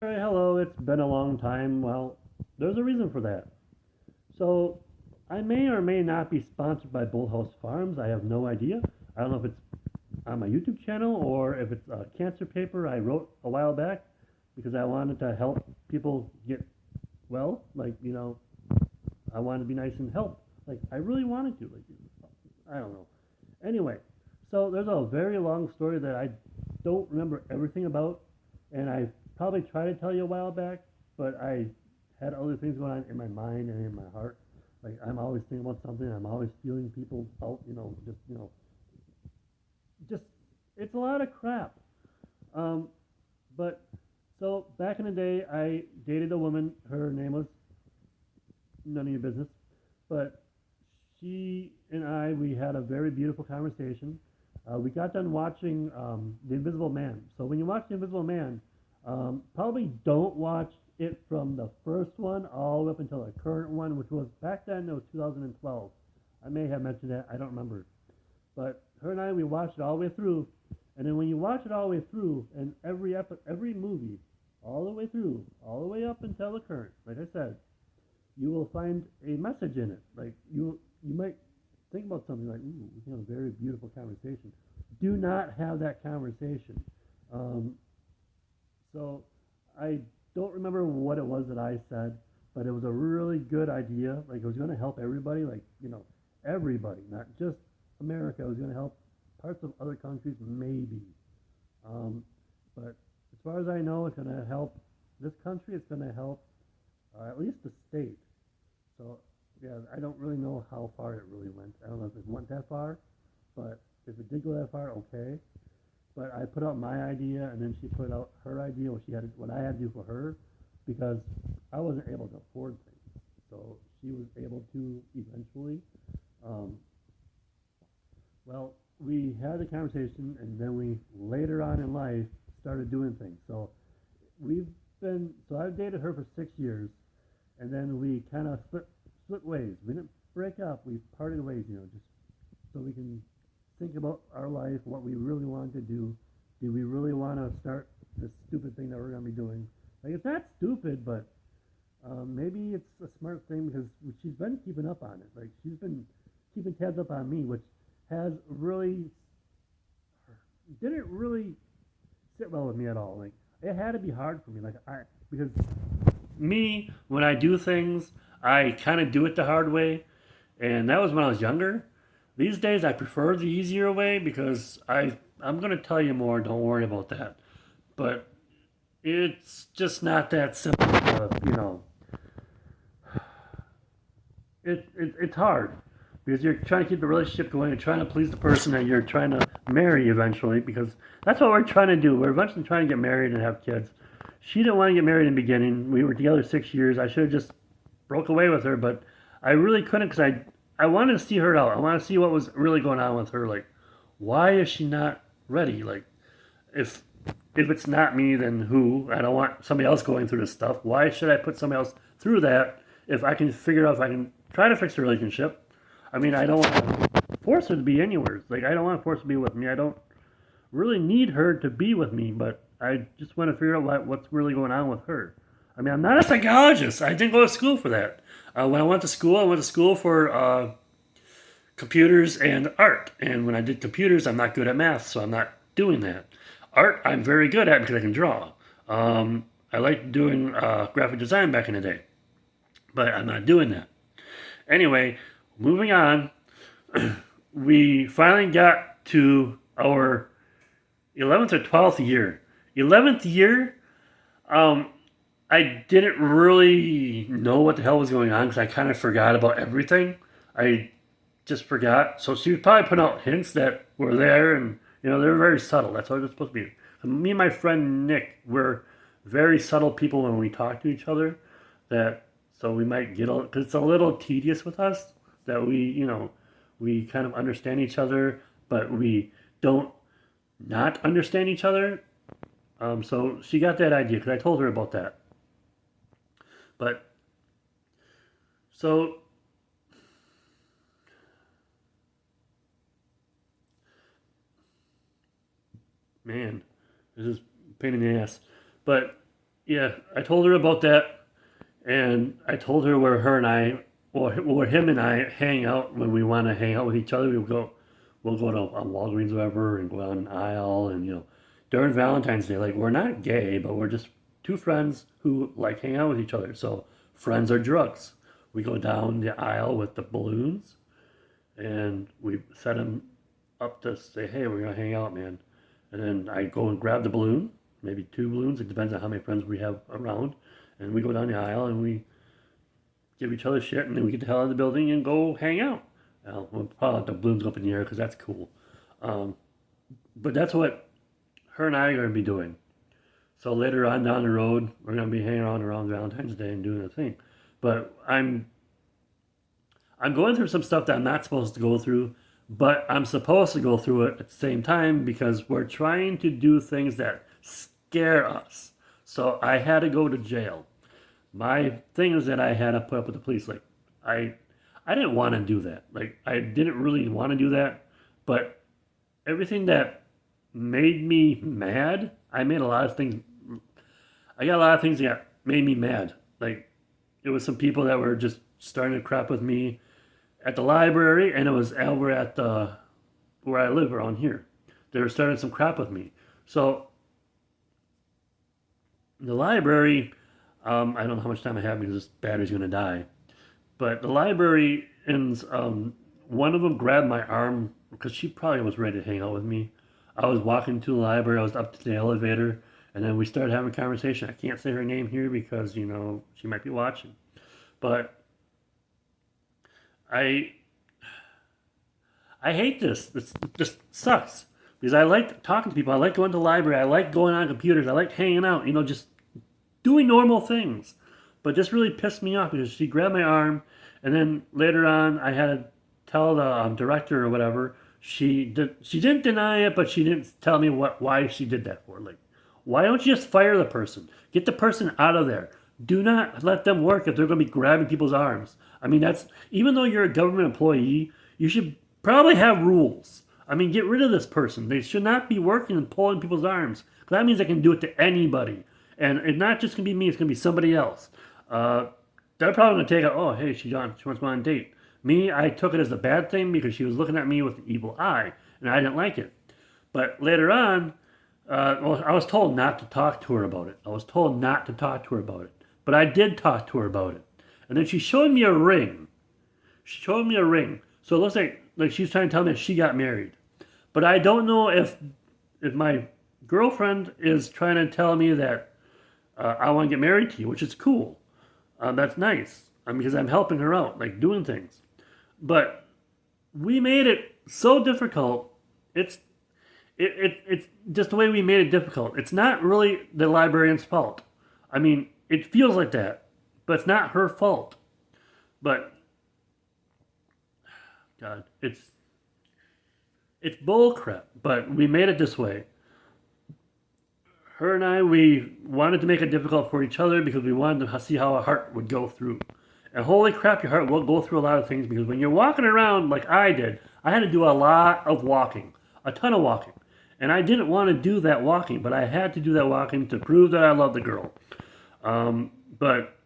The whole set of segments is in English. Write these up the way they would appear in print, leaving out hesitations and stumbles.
Hey, hello, it's been a long time. Well, there's a reason for that. So, I may or may not be sponsored by Bullhouse Farms. I have no idea. I don't know if it's on my YouTube channel or if it's a cancer paper I wrote a while back because I wanted to help people get well. I wanted to be nice and help. I really wanted to. I don't know. Anyway, so there's a very long story that I don't remember everything about, and I probably tried to tell you a while back, but I had other things going on in my mind and in my heart. I'm always thinking about something. I'm always feeling people out. Just it's a lot of crap. Um, but so back in the day, I dated a woman. Her name was none of your business, but she and we had a very beautiful conversation. We got done watching The Invisible Man. So when you watch The Invisible Man, probably don't watch it from the first one all the way up until the current one, which was back then, it was 2012. I may have mentioned that, I don't remember. But her and we watched it all the way through. And then when you watch it all the way through, and every movie, all the way through, all the way up until the current, like I said, you will find a message in it. You might think about something like, ooh, we had a very beautiful conversation. Do not have that conversation. Um, so I don't remember what it was that I said, but it was a really good idea. Like it was going to help everybody, everybody, not just America. It was going to help parts of other countries, maybe. Um, but as far as I know, it's going to help this country. It's going to help at least the state. So yeah, I don't really know how far it really went. I don't know if it went that far, but if it did go that far, okay. But I put out my idea, and then she put out her idea, what I had to do for her, because I wasn't able to afford things. So she was able to eventually. Um, well, we had a conversation, and then we later on in life started doing things. So I've dated her for 6 years, and then we kind of split ways. We didn't break up. We parted ways, just so we can think about our life, what we really wanted to do. Do we really want to start this stupid thing that we're going to be doing? Like, it's not stupid, but maybe it's a smart thing because she's been keeping up on it. Like, she's been keeping tabs up on me, which has really didn't really sit well with me at all. Like, it had to be hard for me. Because me, when I do things, I kind of do it the hard way, and that was when I was younger. These days, I prefer the easier way because I'm gonna tell you more. Don't worry about that. But it's just not that simple. It's hard because you're trying to keep the relationship going. You're trying to please the person that you're trying to marry eventually because that's what we're trying to do. We're eventually trying to get married and have kids. She didn't want to get married in the beginning. We were together 6 years. I should have just broke away with her, but I really couldn't because I wanted to see her out. I wanted to see what was really going on with her. Like, why is she not ready? Like, if if it's not me, then who? I don't want somebody else going through this stuff. Why should I put somebody else through that if I can figure out if I can try to fix the relationship? I mean, I don't want to force her to be anywhere. Like, I don't want to force her to be with me. I don't really need her to be with me, but I just want to figure out what's really going on with her. I mean, I'm not a psychologist. I didn't go to school for that. When I went to school for computers and art. And when I did computers, I'm not good at math, so I'm not doing that. Art, I'm very good at because I can draw. I liked doing graphic design back in the day, but I'm not doing that. Anyway, moving on, we finally got to our 11th or 12th year. 11th year, um, I didn't really know what the hell was going on because I kind of forgot about everything. I just forgot. So she was probably putting out hints that were there, and they're very subtle. That's what it's supposed to be. So me and my friend Nick, we're very subtle people when we talk to each other. That so we might get because it's a little tedious with us that we kind of understand each other, but we don't not understand each other. So she got that idea because I told her about that. But so man, this is a pain in the ass. But Yeah, I told her about that, and I told her where her and I, or where him and I hang out when we want to hang out with each other. We'll go to Walgreens or whatever, and go down an aisle, and during Valentine's Day, like we're not gay, but we're just two friends who like hang out with each other. So friends are drugs. We go down the aisle with the balloons, and we set them up to say, "Hey, we're gonna hang out, man." And then I go and grab the balloon, maybe two balloons. It depends on how many friends we have around. And we go down the aisle and we give each other shit, and then we get the hell out of the building and go hang out. Well, we'll probably let the balloons go up in the air because that's cool. Um, but that's what her and I are going to be doing. So later on down the road, we're going to be hanging around Valentine's Day and doing the thing. But I'm going through some stuff that I'm not supposed to go through, but I'm supposed to go through it at the same time because we're trying to do things that scare us. So I had to go to jail. My thing is that I had to put up with the police. Like I I didn't want to do that. Like I didn't really want to do that, but everything that made me mad, I made a lot of things. I got a lot of things that made me mad. Like it was some people that were just starting to crap with me at the library, and it was over at the where I live around here. They were starting some crap with me. So the library, I don't know how much time I have because this battery's gonna die. But the librarians, one of them grabbed my arm because she probably was ready to hang out with me. I was walking to the library. I was up to the elevator, and then we started having a conversation. I can't say her name here because she might be watching. But I I hate this. This just sucks because I like talking to people. I like going to the library. I like going on computers. I like hanging out. Just doing normal things. But this really pissed me off because she grabbed my arm, and then later on, I had to tell the director or whatever. She didn't deny it, but she didn't tell me why she did that for. Like, why don't you just fire the person? Get the person out of there. Do not let them work if they're going to be grabbing people's arms. I mean, that's even though you're a government employee, you should probably have rules. I mean, get rid of this person. They should not be working and pulling people's arms. That means they can do it to anybody. And it's not just going to be me, it's going to be somebody else. Uh, they're probably going to take it, oh, hey, she wants to go on a date. Me, I took it as a bad thing because she was looking at me with an evil eye, and I didn't like it. But later on, I was told not to talk to her about it. I was told not to talk to her about it. But I did talk to her about it. And then she showed me a ring. She showed me a ring. So it looks like she's trying to tell me that she got married. But I don't know if my girlfriend is trying to tell me that I want to get married to you, which is cool. That's nice because I'm helping her out, like doing things. But we made it so difficult. It's just the way we made it difficult. It's not really the librarian's fault. I mean, it feels like that, but it's not her fault. But God, it's bull crap. But we made it this way. Her and I, we wanted to make it difficult for each other because we wanted to see how our heart would go through. And holy crap, your heart will go through a lot of things because when you're walking around like I did, I had to do a lot of walking, a ton of walking. And I didn't want to do that walking, but I had to do that walking to prove that I love the girl. But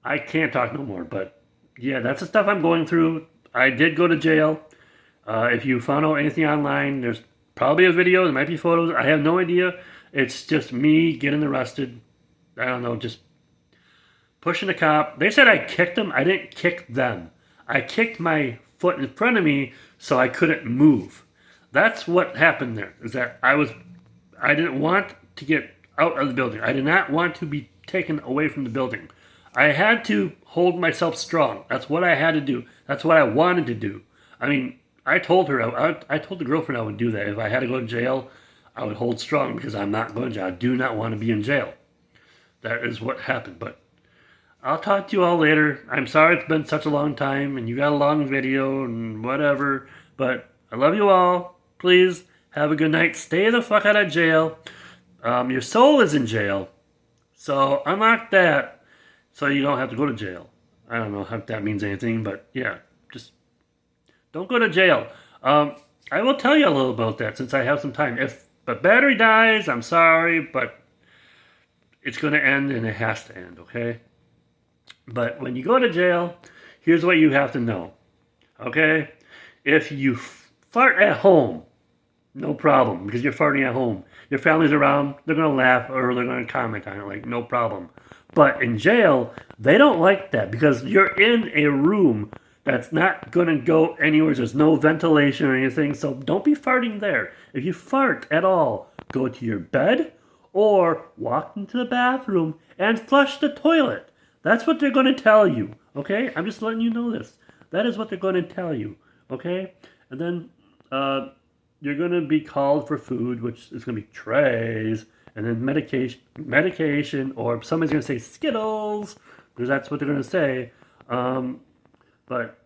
I can't talk no more. But yeah, that's the stuff I'm going through. I did go to jail. If you found out anything online, there's probably a video. There might be photos. I have no idea. It's just me getting arrested. I don't know, just pushing a cop. They said I kicked them. I didn't kick them. I kicked my foot in front of me so I couldn't move. That's what happened there. Is that I didn't want to get out of the building. I did not want to be taken away from the building. I had to hold myself strong. That's what I had to do. That's what I wanted to do. I mean, I told her, I told the girlfriend I would do that. If I had to go to jail, I would hold strong because I'm not going to jail. I do not want to be in jail. That is what happened. But I'll talk to you all later. I'm sorry it's been such a long time and you got a long video and whatever. But I love you all. Please have a good night. Stay the fuck out of jail. Your soul is in jail. So unlock that so you don't have to go to jail. I don't know if that means anything, but yeah, just don't go to jail. I will tell you a little about that since I have some time. But battery dies, I'm sorry, but it's going to end and it has to end, okay? But when you go to jail, here's what you have to know, okay? If you fart at home, no problem, because you're farting at home. Your family's around, they're going to laugh or they're going to comment on it, like, no problem. But in jail, they don't like that because you're in a room that's not going to go anywhere. There's no ventilation or anything, so don't be farting there. If you fart at all, go to your bed or walk into the bathroom and flush the toilet. That's what they're going to tell you, okay? I'm just letting you know this. That is what they're going to tell you, okay? And then you're going to be called for food, which is going to be trays, and then medication, or somebody's going to say Skittles, because that's what they're going to say. But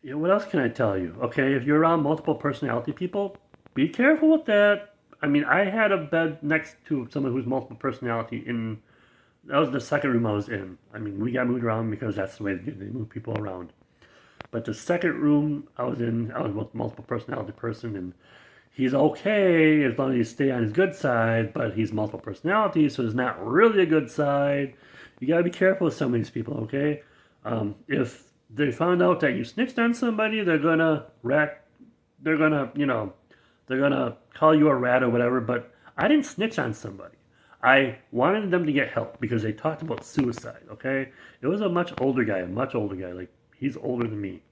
you know, what else can I tell you? Okay, if you're around multiple personality people, be careful with that. I mean, I had a bed next to someone who's multiple personality in. That was the second room I was in. I mean, we got moved around because that's the way they move people around. But the second room I was in, I was with multiple personality person, and he's okay as long as you stay on his good side, but he's multiple personality, so it's not really a good side. You gotta be careful with some of these people, okay? If they found out that you snitched on somebody, they're gonna call you a rat or whatever, but I didn't snitch on somebody. I wanted them to get help because they talked about suicide, okay? It was a much older guy, like he's older than me.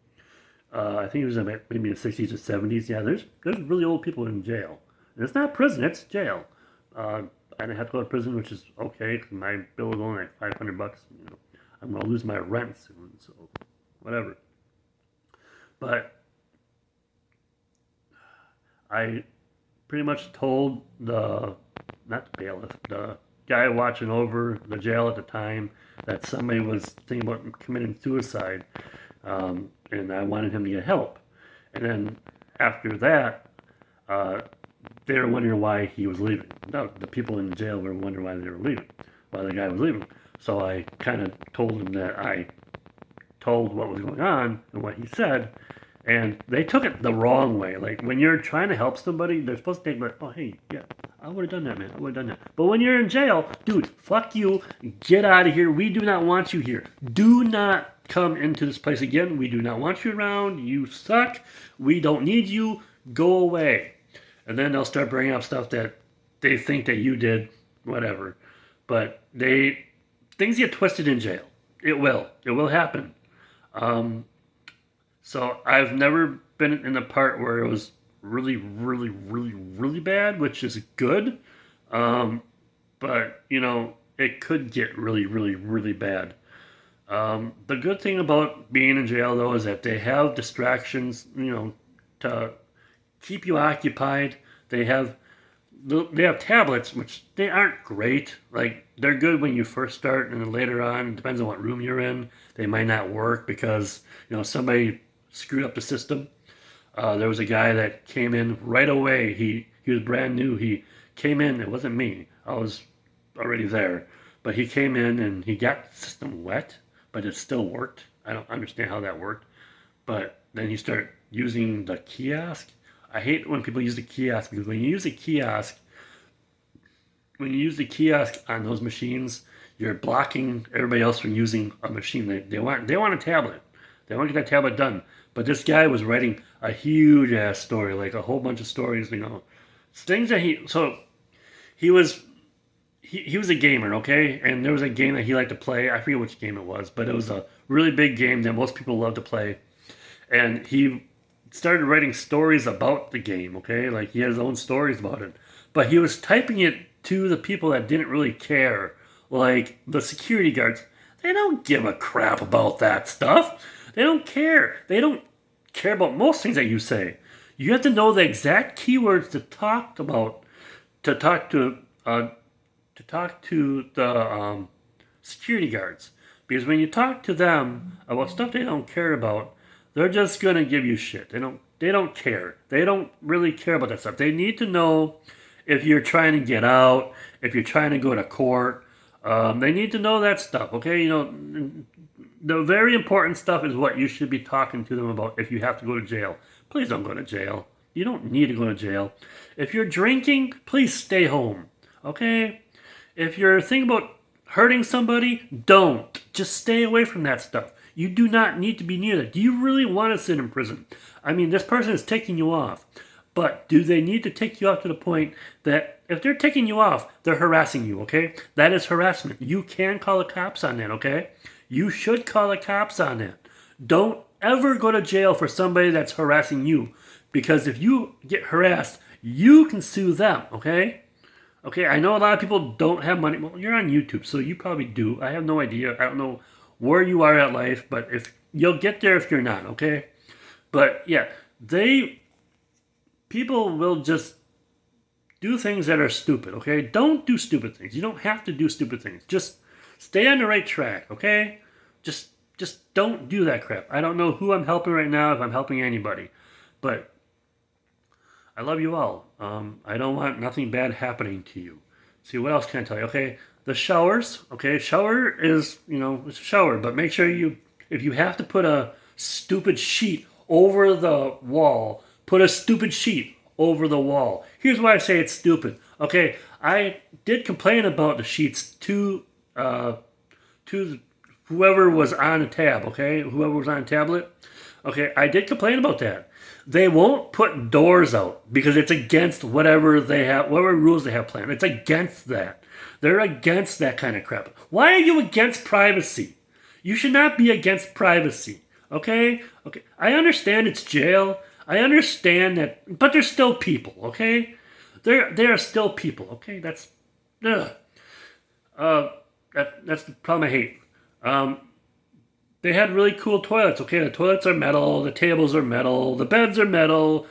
I think he was maybe in the 60s or 70s. Yeah, there's really old people in jail. And it's not prison, it's jail. I didn't have to go to prison, which is okay, because my bill was only like $500. You know, I'm going to lose my rent soon, so whatever. But I pretty much told not the bailiff, the guy watching over the jail at the time, that somebody was thinking about committing suicide, and I wanted him to get help. And then after that, they were wondering why he was leaving. No, the people in the jail were wondering why they were leaving, why the guy was leaving. So I kind of told him that I told what was going on and what he said, and they took it the wrong way. Like, when you're trying to help somebody, they're supposed to think like, oh, hey, yeah, I would have done that, man. I would have done that. But when you're in jail, dude, fuck you. Get out of here. We do not want you here. Do not come into this place again. We do not want you around. You suck. We don't need you. Go away. And then they'll start bringing up stuff that they think that you did, whatever. But things get twisted in jail. It will. It will happen. So I've never been in the part where it was really, really, really, really bad, which is good. But, you know, it could get really, really, really bad. The good thing about being in jail, though, is that they have distractions, you know, to keep you occupied. They have tablets, which they aren't great. Like, they're good when you first start, and then later on, it depends on what room you're in, they might not work because, you know, somebody screwed up the system. There was a guy that came in right away. He was brand new. He came in. It wasn't me. I was already there. But he came in and he got the system wet, but it still worked. I don't understand how that worked. But then he started using the kiosk. I hate when people use the kiosk, because when you use the kiosk on those machines, you're blocking everybody else from using a machine. They want a tablet. They want to get that tablet done. But this guy was writing a huge ass story, like a whole bunch of stories, you know, things that he was a gamer, okay? And there was a game that he liked to play. I forget which game it was, but it was a really big game that most people love to play. And he started writing stories about the game, okay? Like, he had his own stories about it. But he was typing it to the people that didn't really care, like the security guards. They don't give a crap about that stuff. They don't care. They don't care about most things that you say. You have to know the exact keywords to talk about, to talk to the security guards. Because when you talk to them about stuff they don't care about, they're just gonna give you shit. They don't care. They don't really care about that stuff. They need to know if you're trying to get out, if you're trying to go to court. They need to know that stuff, okay? You know, the very important stuff is what you should be talking to them about if you have to go to jail. Please don't go to jail. You don't need to go to jail. If you're drinking, please stay home. Okay? If you're thinking about hurting somebody, don't. Just stay away from that stuff. You do not need to be near that. Do you really want to sit in prison? I mean, this person is taking you off. But do they need to take you off to the point that if they're taking you off, they're harassing you, okay? That is harassment. You can call the cops on that, okay? You should call the cops on that. Don't ever go to jail for somebody that's harassing you. Because if you get harassed, you can sue them, okay? Okay, I know a lot of people don't have money. Well, you're on YouTube, so you probably do. I have no idea. I don't know where you are at life, but if you'll get there if you're not, okay? But yeah, people will just do things that are stupid, okay? Don't do stupid things. You don't have to do stupid things. Just stay on the right track, okay? Just don't do that crap. I don't know who I'm helping right now, if I'm helping anybody, but I love you all. I don't want nothing bad happening to you. See, what else can I tell you? Okay, the showers. Okay, shower is, it's a shower, but make sure if you have to put a stupid sheet over the wall, put a stupid sheet over the wall. Here's why I say it's stupid. Okay, I did complain about the sheets to whoever was on a tab. Okay, whoever was on a tablet. Okay, I did complain about that. They won't put doors out because it's against whatever rules they have planned. It's against that. They're against that kind of crap. Why are you against privacy? You should not be against privacy. Okay? Okay. I understand it's jail. I understand that, but they're still people. Okay? They are still people. Okay? That's the problem I hate. They had really cool toilets. Okay, the toilets are metal, the tables are metal, the beds are metal,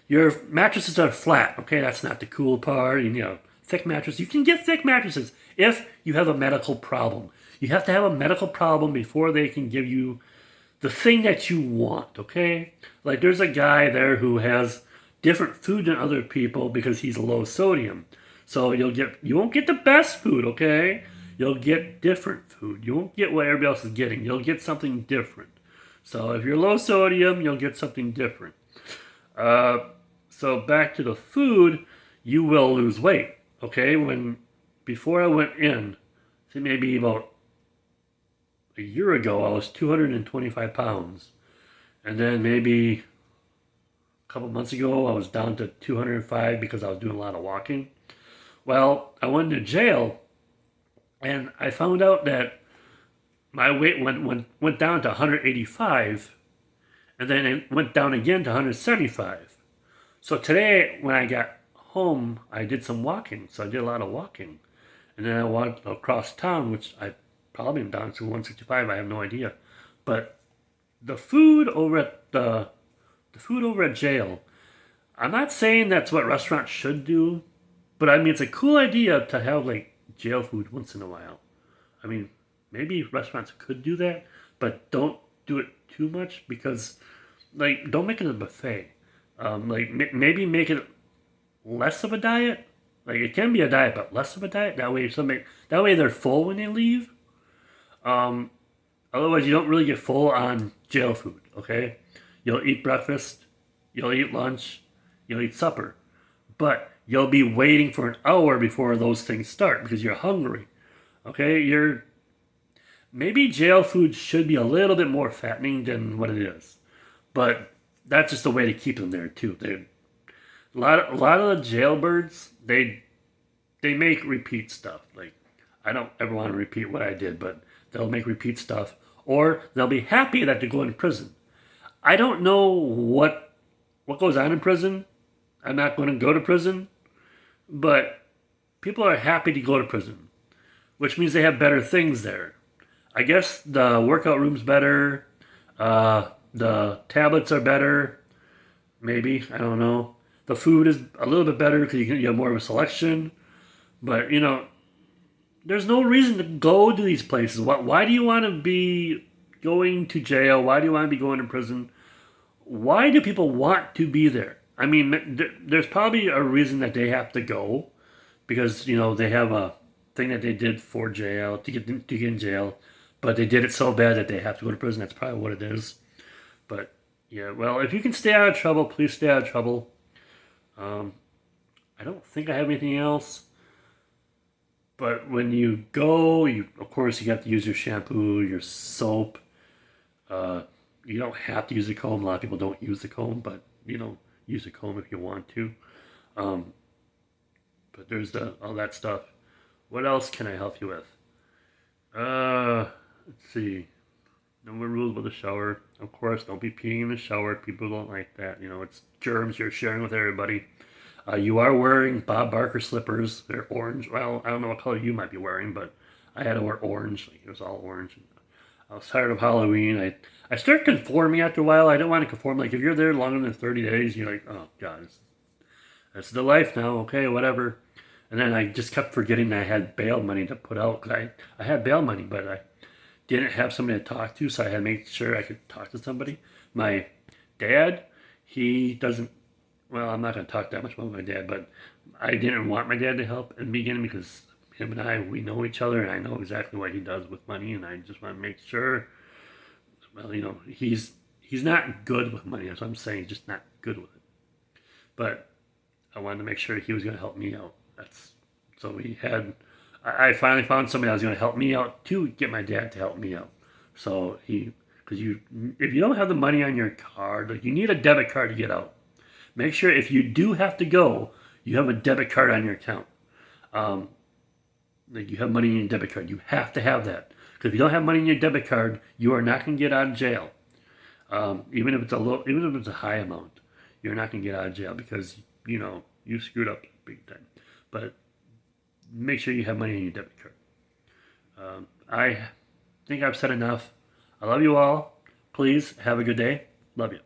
your mattresses are flat. Okay, that's not the cool part. Thick mattress. You can get thick mattresses if you have a medical problem. You have to have a medical problem before they can give you the thing that you want. Okay, like there's a guy there who has different food than other people because he's low sodium. So you won't get the best food. Okay. You'll get different food. You won't get what everybody else is getting. You'll get something different. So if you're low sodium, you'll get something different. So back to the food, you will lose weight. Okay, before I went in, I think maybe about a year ago, I was 225 pounds. And then maybe a couple months ago, I was down to 205 because I was doing a lot of walking. Well, I went to jail. And I found out that my weight went down to 185, and then it went down again to 175. So today, when I got home, I did some walking. So I did a lot of walking. And then I walked across town, which I probably am down to 165. I have no idea. But the food over at jail, I'm not saying that's what restaurants should do, but I mean, it's a cool idea to have like jail food once in a while. I mean, maybe restaurants could do that, but don't do it too much because, like, don't make it a buffet. Maybe make it less of a diet. Like, it can be a diet, but less of a diet. That way they're full when they leave. Otherwise, you don't really get full on jail food. Okay, you'll eat breakfast, you'll eat lunch, you'll eat supper, but you'll be waiting for an hour before those things start because you're hungry. Okay, maybe jail food should be a little bit more fattening than what it is, but that's just a way to keep them there too. A lot of the jailbirds they make repeat stuff. Like, I don't ever want to repeat what I did, but they'll make repeat stuff, or they'll be happy that they're going to prison. I don't know what goes on in prison. I'm not going to go to prison. But people are happy to go to prison, which means they have better things there. I guess the workout room's better. The tablets are better. Maybe. I don't know. The food is a little bit better because you have more of a selection. But, there's no reason to go to these places. Why do you want to be going to jail? Why do you want to be going to prison? Why do people want to be there? I mean, there's probably a reason that they have to go because, they have a thing that they did for jail, to get in jail, but they did it so bad that they have to go to prison. That's probably what it is. But, yeah, well, if you can stay out of trouble, please stay out of trouble. I don't think I have anything else. But when you go, of course you have to use your shampoo, your soap. Uh, you don't have to use a comb. A lot of people don't use the comb, but use a comb if you want to. Um, but there's all that stuff. What else can I help you with? Let's see. No more rules about the shower. Of course, don't be peeing in the shower. People don't like that. It's germs you're sharing with everybody. You are wearing Bob Barker slippers. They're orange. Well, I don't know what color you might be wearing, but I had to wear orange. Like, it was all orange. I was tired of Halloween. I started conforming after a while. I don't want to conform. Like, if you're there longer than 30 days, you're like, oh, God, that's the life now. Okay, whatever. And then I just kept forgetting that I had bail money to put out. Because I had bail money, but I didn't have somebody to talk to, so I had to make sure I could talk to somebody. My dad, he doesn't, well, I'm not going to talk that much about my dad, but I didn't want my dad to help in the beginning because him and I, we know each other, and I know exactly what he does with money, and I just want to make sure, well, he's not good with money. That's what I'm saying. He's just not good with it. But I wanted to make sure he was going to help me out. So we had. I finally found somebody that was going to help me out to get my dad to help me out. So because if you don't have the money on your card, like you need a debit card to get out. Make sure if you do have to go, you have a debit card on your account. Like you have money in your debit card. You have to have that. Because if you don't have money in your debit card, you are not going to get out of jail. Even if it's a high amount, you're not going to get out of jail because you screwed up big time. But make sure you have money in your debit card. I think I've said enough. I love you all. Please have a good day. Love you.